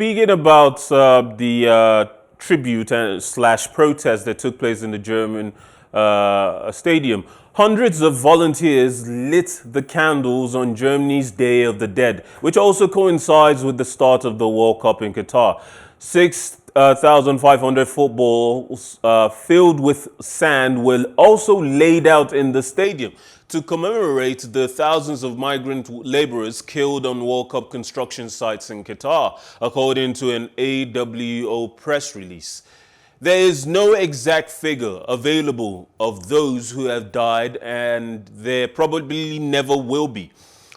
speaking about the tribute slash protest that took place in the German stadium, hundreds of volunteers lit the candles on Germany's Day of the Dead, which also coincides with the start of the World Cup in Qatar. 6,500 footballs filled with sand were also laid out in the stadium to commemorate the thousands of migrant laborers killed on World Cup construction sites in Qatar, according to an AWO press release. There is no exact figure available of those who have died, and there probably never will be.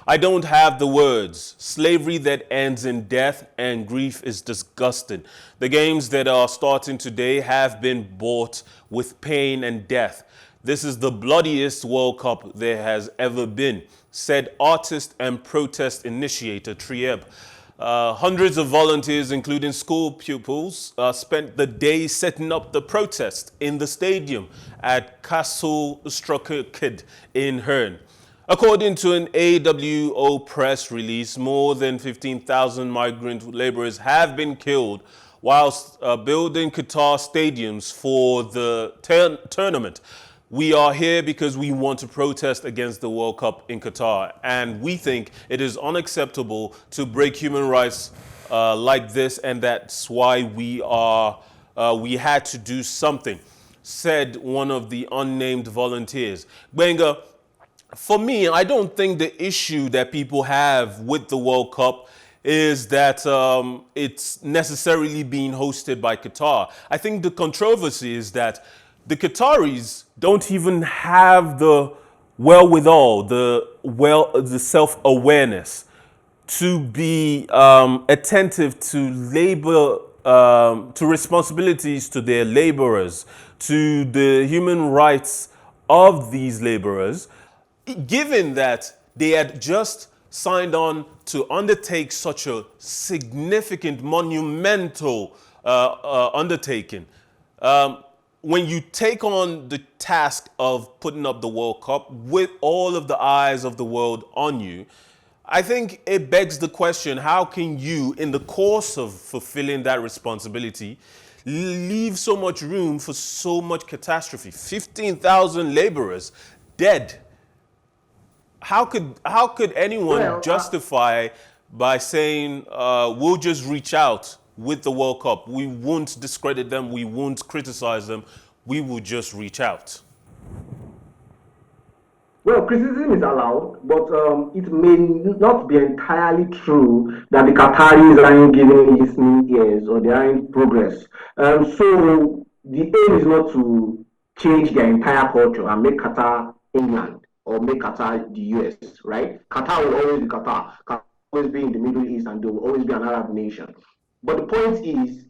I don't have the words. Slavery that ends in death and grief is disgusting. The games that are starting today have been bought with pain and death. This is the bloodiest World Cup there has ever been, said artist and protest initiator Trieb. Hundreds of volunteers, including school pupils, spent the day setting up the protest in the stadium at PlusTvAfrica in Herne. According to an AWO press release, more than 15,000 migrant laborers have been killed whilst building Qatar stadiums for the tournament. We are here because we want to protest against the World Cup in Qatar, and we think it is unacceptable to break human rights like this, and that's why we had to do something, said one of the unnamed volunteers. Benga, for me, I don't think the issue that people have with the World Cup is that it's necessarily being hosted by Qatar. I think the controversy is that the Qataris don't even have the wherewithal, the self-awareness to be attentive to labor, to responsibilities to their laborers, to the human rights of these laborers, given that they had just signed on to undertake such a significant, monumental undertaking. When you take on the task of putting up the World Cup with all of the eyes of the world on you, I think it begs the question, how can you, in the course of fulfilling that responsibility, leave so much room for so much catastrophe? 15,000 laborers dead. How could anyone justify by saying, we'll just reach out with the World Cup? We won't discredit them, we won't criticize them, we will just reach out. Well, criticism is allowed, but it may not be entirely true that the Qataris aren't giving listening ears or they aren't progress. So the aim is not to change their entire culture and make Qatar England or make Qatar the US, right? Qatar will always be Qatar. Qatar will always be in the Middle East, and there will always be an Arab nation. But the point is,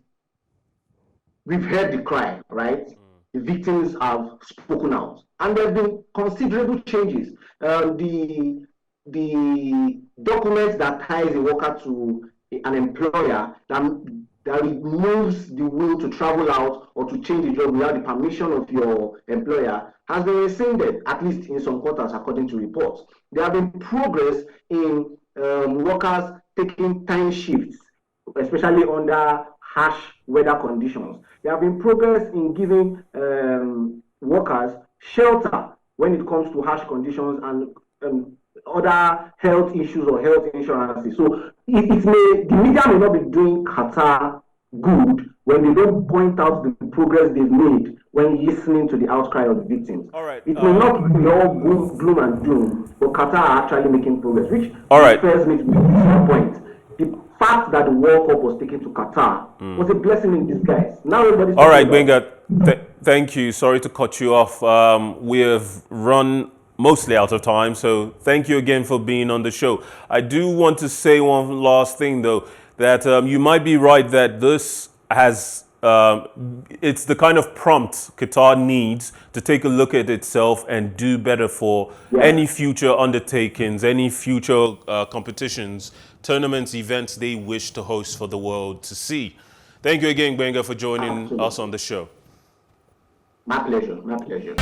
we've heard the cry, right? The victims have spoken out, and there have been considerable changes. The documents that ties a worker to an employer that removes the will to travel out or to change the job without the permission of your employer has been rescinded, at least in some quarters, according to reports. There have been progress in workers taking time shifts, especially under harsh weather conditions. There have been progress in giving workers shelter when it comes to harsh conditions and other health issues or health insurances. So the media may not be doing Qatar good when they don't point out the progress they've made when listening to the outcry of the victims. All right. It may not be all gloom and doom, but Qatar are actually making progress, which first makes me one point. The fact that the World Cup was taken to Qatar was a blessing in disguise. Now everybody's all right, Benga, thank you. Sorry to cut you off. We have run mostly out of time, so thank you again for being on the show. I do want to say one last thing, though, that you might be right that this has it's the kind of prompt Qatar needs to take a look at itself and do better for any future undertakings, any future competitions, tournaments, events they wish to host for the world to see. Thank you again, Benga, for joining us on the show. My pleasure. My pleasure.